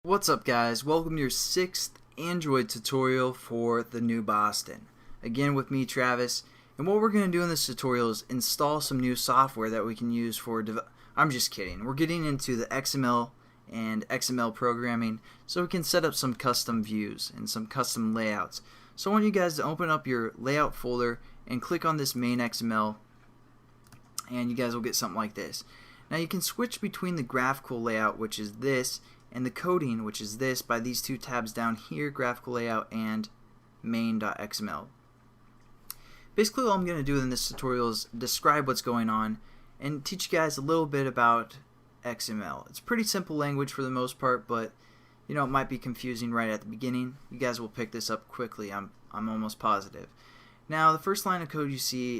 What's up guys, welcome to your 6th Android tutorial for the new Boston. Again with me Travis, and what we're going to do in this tutorial is install some new software that we can use for I'm just kidding. We're getting into the XML and XML programming so we can set up some custom views and some custom layouts. So I want you guys to open up your layout folder and click on this main XML and you guys will get something like this. Now you can switch between the graphical layout, which is this, and the coding, which is this, by these two tabs down here, graphical layout and main.xml. Basically all I'm going to do in this tutorial is describe what's going on and teach you guys a little bit about XML. It's pretty simple language for the most part, but you know, it might be confusing right at the beginning. You guys will pick this up quickly, I'm almost positive. Now the first line of code you see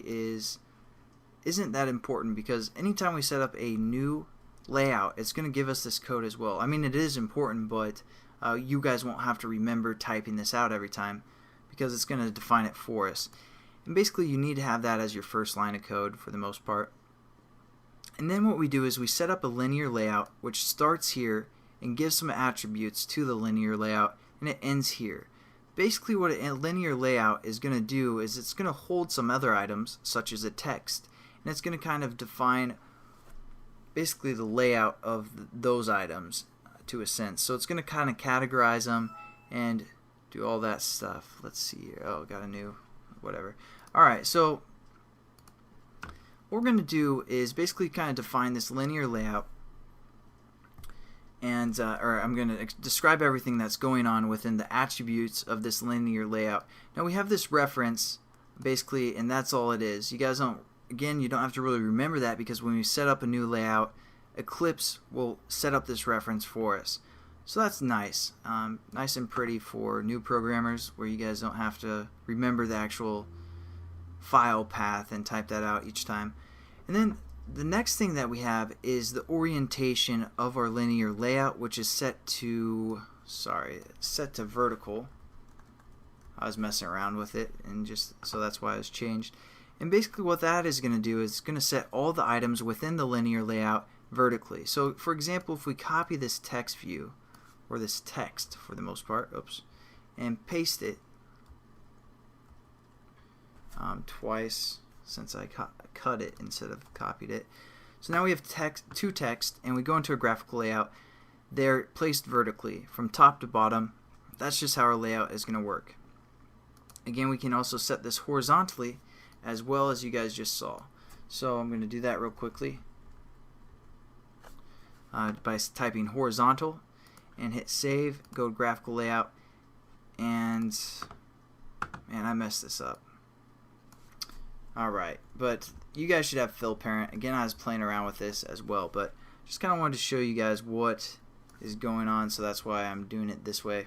isn't that important because anytime we set up a new layout, it's going to give us this code as well. I mean, it is important, but you guys won't have to remember typing this out every time because it's going to define it for us. And basically you need to have that as your first line of code for the most part. And then what we do is we set up a linear layout which starts here and gives some attributes to the linear layout, and it ends here. Basically what a linear layout is going to do is it's going to hold some other items such as a text, and it's going to kind of define basically the layout of those items to a sense. So it's going to kind of categorize them and do all that stuff. Let's see here. Oh, got a new whatever. Alright, so what we're going to do is basically kind of define this linear layout, and or I'm going to describe everything that's going on within the attributes of this linear layout. Now we have this reference basically, and that's all it is. You guys don't, again, you don't have to really remember that because when we set up a new layout, Eclipse will set up this reference for us. So that's nice. Nice and pretty for new programmers where you guys don't have to remember the actual file path and type that out each time. And then the next thing that we have is the orientation of our linear layout, which is set to vertical. I was messing around with it, and just so that's why it's changed. And basically what that is going to do is it's going to set all the items within the linear layout vertically. So for example, if we copy this text view, or this text for the most part, and paste it twice, since I cut it instead of copied it. So now we have two text, and we go into a graphical layout. They're placed vertically from top to bottom. That's just how our layout is going to work. Again, we can also set this horizontally as well, as you guys just saw. So I'm going to do that real quickly by typing horizontal and hit save, go to graphical layout, and man, I messed this up. Alright, but you guys should have fill parent. Again, I was playing around with this as well, but just kind of wanted to show you guys what is going on, so that's why I'm doing it this way.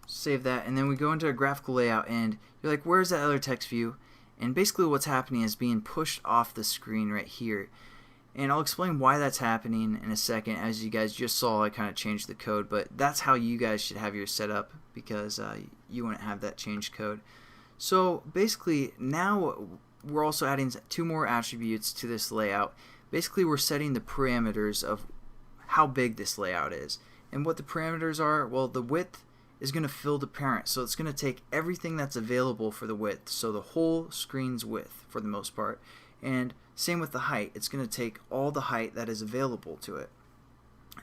Save that, and then we go into a graphical layout, and you're like, where's that other text view? And basically what's happening is being pushed off the screen right here. And I'll explain why that's happening in a second. As you guys just saw, I kind of changed the code, but that's how you guys should have your setup because you wouldn't have that changed code. So basically now we're also adding two more attributes to this layout. Basically we're setting the parameters of how big this layout is. And what the parameters are, well, the width is going to fill the parent, so it's going to take everything that's available for the width, so the whole screen's width for the most part. And same with the height, it's going to take all the height that is available to it,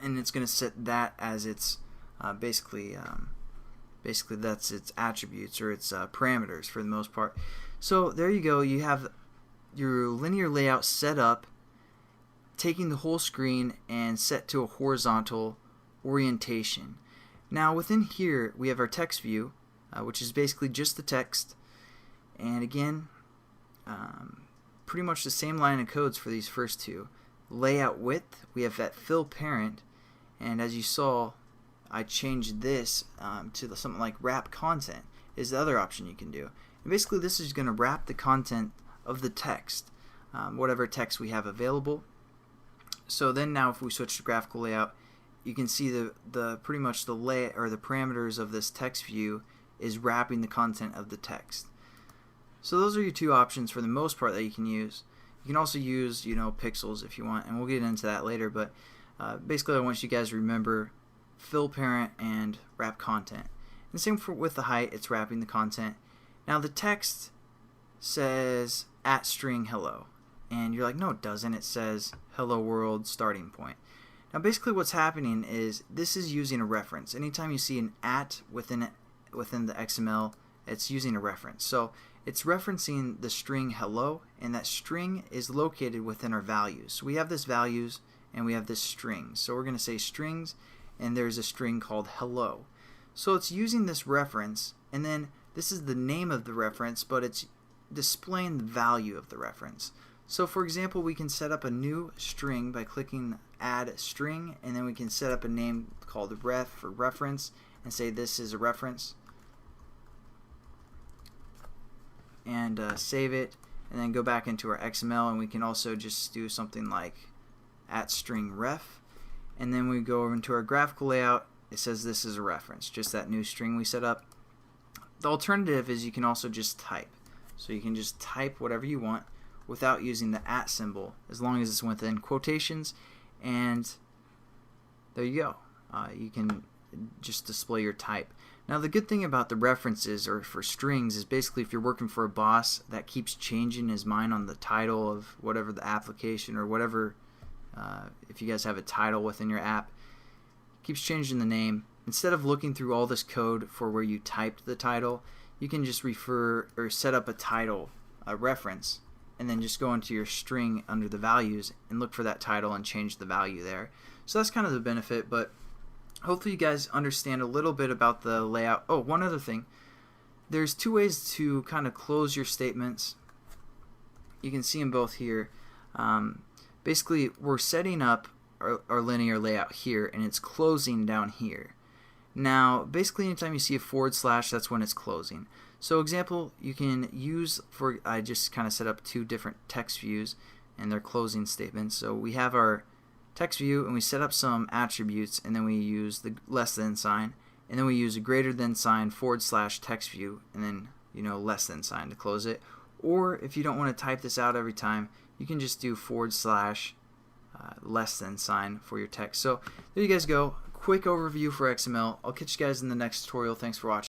and it's going to set that as its basically that's its attributes or its parameters for the most part. So there you go, you have your linear layout set up, taking the whole screen and set to a horizontal orientation. Now within here we have our text view, which is basically just the text, and again pretty much the same line of codes for these first two. Layout width, we have that fill parent, and as you saw I changed this to something like wrap content is the other option you can do. And basically this is going to wrap the content of the text, whatever text we have available. So then now if we switch to graphical layout, you can see the pretty much the parameters of this text view is wrapping the content of the text. So those are your two options for the most part that you can use. You can also use, you know, pixels if you want, and we'll get into that later. But basically I want you guys to remember fill parent and wrap content. And same with the height, it's wrapping the content. Now the text says @string hello, and you're like, no it doesn't, it says hello world starting point. Now basically what's happening is this is using a reference. Anytime you see an @ within the XML, it's using a reference. So it's referencing the string hello, and that string is located within our values. So we have this values and we have this string. So we're going to say strings, and there's a string called hello. So it's using this reference, and then this is the name of the reference, but it's displaying the value of the reference. So for example, we can set up a new string by clicking add string, and then we can set up a name called ref for reference and say this is a reference, and save it, and then go back into our XML, and we can also just do something like @string ref, and then we go over into our graphical layout. It says this is a reference, just that new string we set up. The alternative is you can also just type. So you can just type whatever you want without using the @ symbol, as long as it's within quotations, and there you go. You can just display your type. Now the good thing about the references or for strings is basically if you're working for a boss that keeps changing his mind on the title of whatever the application or whatever, if you guys have a title within your app, keeps changing the name, instead of looking through all this code for where you typed the title, you can just refer or set up a title, a reference, and then just go into your string under the values and look for that title and change the value there. So that's kind of the benefit, but hopefully you guys understand a little bit about the layout. Oh, one other thing. There's two ways to kind of close your statements. You can see them both here. Basically, we're setting up our linear layout here, and it's closing down here. Now, basically, anytime you see a /, that's when it's closing. So, example, you can use I just kind of set up two different text views and their closing statements. So we have our text view, and we set up some attributes, and then we use the less than sign, and then we use a greater than sign / text view, and then less than sign to close it. Or if you don't want to type this out every time, you can just do / less than sign for your text. So there you guys go. Quick overview for XML. I'll catch you guys in the next tutorial. Thanks for watching.